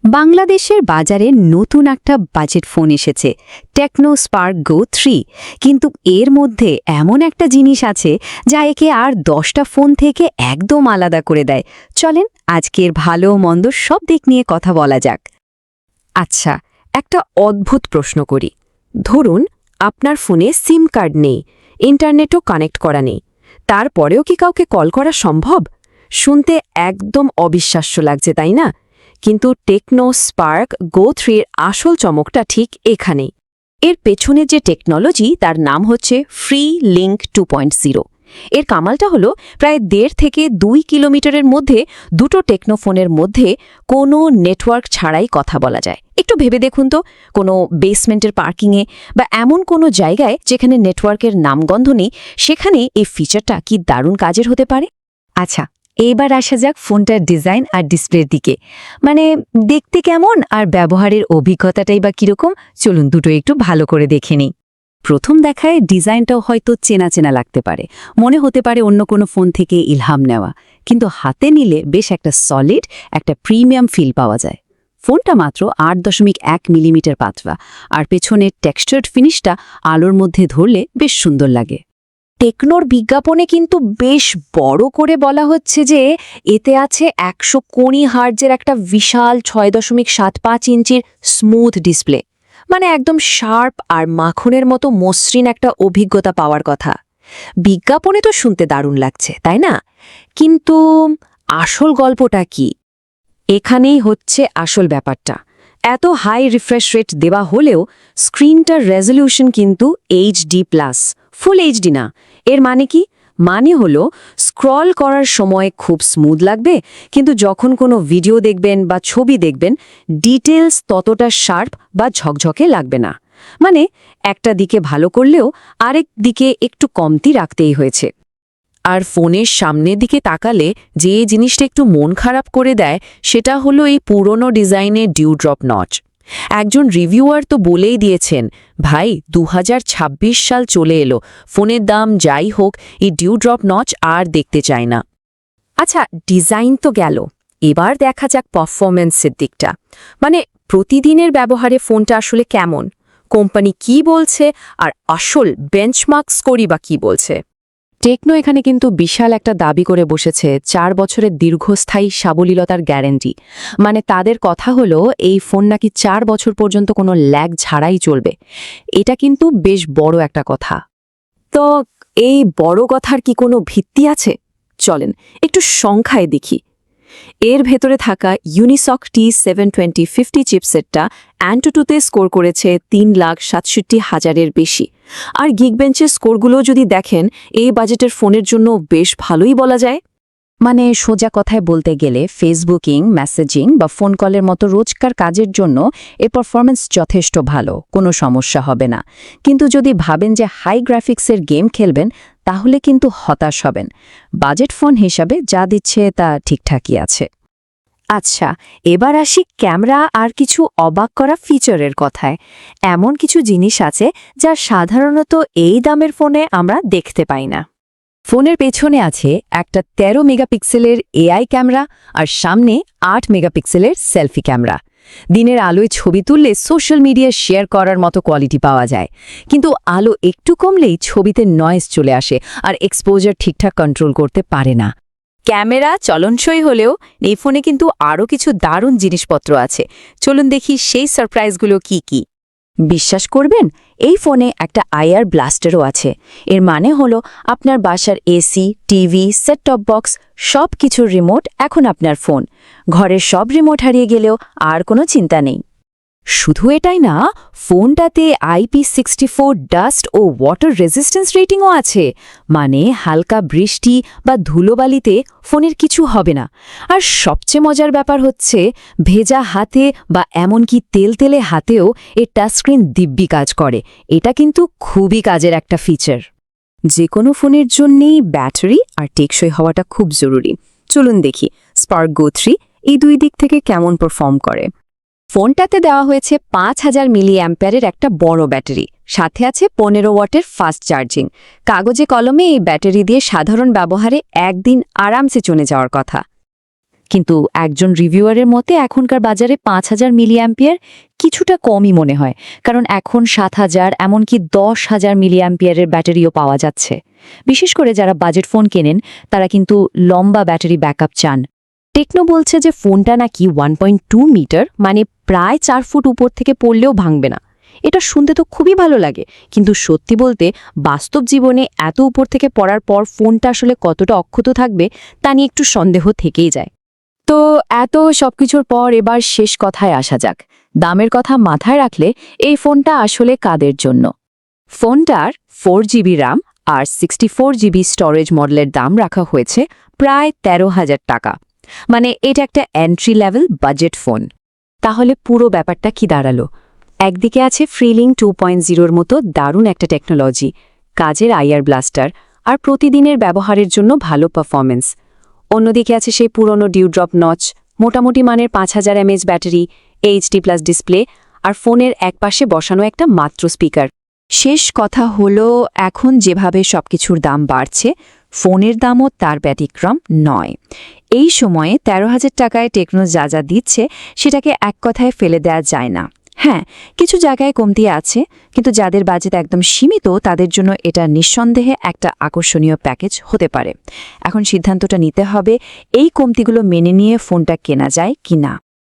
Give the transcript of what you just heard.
বাংলাদেশের বাজারে নতুন একটা বাজেট ফোন এসেছে, টেকনো স্পার্ক গো 3। কিন্তু এর মধ্যে এমন একটা জিনিস আছে যা একে আর 10টা ফোন থেকে একদম আলাদা করে দেয়। চলেন আজকের ভালো মন্দ সব দিক নিয়ে কথা বলা যাক। আচ্ছা, একটা অদ্ভুত প্রশ্ন করি। ধরুন আপনার ফোনে সিম কার্ড নেই, ইন্টারনেটও কানেক্ট করা নেই, তারপরেও কি কাউকে কল করা সম্ভব? শুনতে একদম অবিশ্বাস্য লাগছে, তাই না? কিন্তু টেকনো স্পার্ক গো 3 এর আসল চমকটা ঠিক এখানেই। এর পেছনে যে টেকনোলজি, তার নাম হচ্ছে ফ্রি লিঙ্ক 2.0। এর কামালটা হলো প্রায় 1.5 থেকে 2 কিলোমিটারের মধ্যে দুটো টেকনোফোনের মধ্যে কোনো নেটওয়ার্ক ছাড়াই কথা বলা যায়। একটু ভেবে দেখুন তো, কোনো বেসমেন্টের পার্কিংয়ে বা এমন কোনো জায়গায় যেখানে নেটওয়ার্কের নামগন্ধ নেই, সেখানে এই ফিচারটা কি দারুণ কাজের হতে পারে। আচ্ছা, এইবার আসা যাক ফোনটার ডিজাইন আর ডিসপ্লের দিকে। মানে দেখতে কেমন আর ব্যবহারের অভিজ্ঞতাটাই বা কীরকম, চলুন দুটো একটু ভালো করে দেখে নিই। প্রথম দেখায় ডিজাইনটাও হয়তো চেনা চেনা লাগতে পারে, মনে হতে পারে অন্য কোনো ফোন থেকে ইলহাম নেওয়া, কিন্তু হাতে নিলে বেশ একটা সলিড, একটা প্রিমিয়াম ফিল পাওয়া যায়। ফোনটা মাত্র 8.1 মিলিমিটার পাতলা, আর পেছনের টেক্সচার্ড ফিনিশটা আলোর মধ্যে ধরলে বেশ সুন্দর লাগে। টেকনোর বিজ্ঞাপনে কিন্তু বেশ বড় করে বলা হচ্ছে যে এতে আছে 120 হার্টজের একটা বিশাল 6.75 ইঞ্চির স্মুথ ডিসপ্লে। মানে একদম শার্প আর মাখনের মতো মসৃণ একটা অভিজ্ঞতা পাওয়ার কথা। বিজ্ঞাপনে তো শুনতে দারুণ লাগছে, তাই না? কিন্তু আসল গল্পটা কি? এখানেই হচ্ছে আসল ব্যাপারটা। এত হাই রিফ্রেশ রেট দেওয়া হলেও স্ক্রিনটার রেজলিউশন কিন্তু HD+, ফুল এইচডি না। এর মানে কি? মানে হলো স্ক্রল করার সময় খুব স্মুথ লাগবে, কিন্তু যখন কোনো ভিডিও দেখবেন বা ছবি দেখবেন, ডিটেলস ততটা শার্প বা ঝকঝকে লাগবে না। মানে একটা দিকে ভালো করলেও আরেক দিকে একটু কমতি রাখতেই হয়েছে। আর ফোনের সামনের দিকে তাকালে যে জিনিসটা একটু মন খারাপ করে দেয়, সেটা হলো এই পুরনো ডিজাইনের ডিউড্রপ নচ। একজন রিভিউয়ার তো বলেই দিয়েছেন, ভাই 2026 সাল চলে এলো, ফোনের দাম যাই হোক, এই ডিউড্রপ নচ আর দেখতে চাই না। আচ্ছা, ডিজাইন তো গেল, এবার দেখা যাক পারফরম্যান্সের দিকটা। মানে প্রতিদিনের ব্যবহারে ফোনটা আসলে কেমন, কোম্পানি কি বলছে, আর আসল বেঞ্চমার্ক স্কোরই বা কি বলছে। টেকনো এখানে কিন্তু বিশাল একটা দাবি করে বসেছে 4 বছরের দীর্ঘস্থায়ী সাবলীলতার গ্যারেন্টি। মানে তাদের কথা হলো এই ফোন নাকি 4 বছর পর্যন্ত কোনো ল্যাগ ছাড়াই চলবে। এটা কিন্তু বেশ বড় একটা কথা। তো এই বড় কথার কি কোনো ভিত্তি আছে? চলেন একটু সংখ্যায় দেখি। এর ভেতরে থাকা ইউনিসক T72050 চিপসেটটা অ্যান্টুটুতে স্কোর করেছে 3,67,000-এর বেশি। আর গিগবেঞ্চের স্কোরগুলো যদি দেখেন, এই বাজেটের ফোনের জন্য বেশ ভালোই বলা যায়। মানে সোজা কথায় বলতে গেলে ফেসবুকিং, মেসেজিং বা ফোন কলের মতো রোজকার কাজের জন্য এর পারফরম্যান্স যথেষ্ট ভালো, কোনো সমস্যা হবে না। কিন্তু যদি ভাবেন যে হাই গ্রাফিক্সের গেম খেলবেন, তাহলে কিন্তু হতাশ হবেন। বাজেট ফোন হিসাবে যা দিচ্ছে তা ঠিকঠাকই আছে। আচ্ছা, এবার আসি ক্যামেরা আর কিছু অবাক করা ফিচারের কথায়। এমন কিছু জিনিস আছে যা সাধারণত এই দামের ফোনে আমরা দেখতে পাই না। ফোনের পেছনে আছে একটা 13 মেগাপিক্সেলের এআই ক্যামেরা আর সামনে 8 মেগাপিক্সেলের সেলফি ক্যামেরা। দিনের আলোয় ছবি তুললে সোশ্যাল মিডিয়ায় শেয়ার করার মতো কোয়ালিটি পাওয়া যায়, কিন্তু আলো একটু কমলেই ছবিতে নয়েজ চলে আসে আর এক্সপোজার ঠিকঠাক কন্ট্রোল করতে পারে না। ক্যামেরা চলনসই হলেও এই ফোনে কিন্তু আরও কিছু দারুণ জিনিসপত্র আছে। চলুন দেখি সেই সারপ্রাইজগুলো কি কি। বিশ্বাস করবেন, এই ফোনে একটা আইআর ব্লাস্টারও আছে। এর মানে হলো আপনার বাসার AC, TV, set top box সব কিছুর রিমোট এখন আপনার ফোন। ঘরের সব রিমোট হারিয়ে গেলেও আর কোনো চিন্তা নেই। শুধু এটাই না, ফোনটাতে IP64 ডাস্ট ও ওয়াটার রেজিস্ট্যান্স রেটিংও আছে। মানে হালকা বৃষ্টি বা ধুলোবালিতে ফোনের কিছু হবে না। আর সবচেয়ে মজার ব্যাপার হচ্ছে, ভেজা হাতে বা এমনকি তেলতেলে হাতেও এর টাচস্ক্রিন দিব্যি কাজ করে। এটা কিন্তু খুবই কাজের একটা ফিচার। যে কোনো ফোনের জন্যেই ব্যাটারি আর টেকসই হওয়াটা খুব জরুরি। চলুন দেখি স্পার্ক গো 3 এই দুই দিক থেকে কেমন পারফর্ম করে। ফোনটাতে দেওয়া হয়েছে 5000 মিলি অ্যাম্পিয়ারের একটা বড় ব্যাটারি, সাথে আছে 15 ওয়াটের ফাস্ট চার্জিং। কাগজে কলমে এই ব্যাটারি দিয়ে সাধারণ ব্যবহারে একদিন আরামসে চলে যাওয়ার কথা। কিন্তু একজন রিভিউয়ারের মতে এখনকার বাজারে 5000 মিলিঅ্যাম্পিয়ার কিছুটা কমই মনে হয়, কারণ এখন 7000 এমনকি 10,000 মিলিঅ্যাম্পিয়ারের ব্যাটারিও পাওয়া যাচ্ছে। বিশেষ করে যারা বাজেট ফোন কেনেন তারা কিন্তু লম্বা ব্যাটারি ব্যাকআপ চান। টেকনো বলছে যে ফোনটা নাকি 1.2 মিটার, মানে প্রায় 4 ফুট উপর থেকে পড়লেও ভাঙবে না। এটা শুনতে তো খুবই ভালো লাগে, কিন্তু সত্যি বলতে বাস্তব জীবনে এত উপর থেকে পড়ার পর ফোনটা আসলে কতটা অক্ষত থাকবে তা নিয়ে একটু সন্দেহ থেকেই যায়। তো এত সবকিছুর পর এবার শেষ কথায় আসা যাক। দামের কথা মাথায় রাখলে এই ফোনটা আসলে কাদের জন্য? ফোনটার 4GB RAM আর 64GB স্টোরেজ মডেলের দাম রাখা হয়েছে প্রায় 13,000 টাকা। মানে এটা একটা এন্ট্রি লেভেল বাজেট ফোন। তাহলে পুরো ব্যাপারটা কি দাঁড়ালো? একদিকে আছে ফ্রিলিং 2.0-র মতো দারুণ একটা টেকনোলজি, কাজের আইআর ব্লাস্টার আর প্রতিদিনের ব্যবহারের জন্য ভালো পারফরমেন্স। অন্যদিকে আছে সেই পুরনো ডিউড্রপ নচ, মোটামুটি মানের 5000 mAh ব্যাটারি, HD+ ডিসপ্লে আর ফোনের একপাশে বসানো একটা মাত্র স্পিকার। শেষ কথা হলো, এখন যেভাবে সবকিছুর দাম বাড়ছে, ফোনের দামও তার ব্যতিক্রম নয়। এই সময়ে 13,000 টাকায় টেকনো যা যা দিচ্ছে সেটাকে এক কথায় ফেলে দেওয়া যায় না। হ্যাঁ, কিছু জায়গায় কমতি আছে, কিন্তু যাদের বাজেট একদম সীমিত তাদের জন্য এটা নিঃসন্দেহে একটা আকর্ষণীয় প্যাকেজ হতে পারে। এখন সিদ্ধান্তটা নিতে হবে এই কমতিগুলো মেনে নিয়ে ফোনটা কেনা যায় কি না।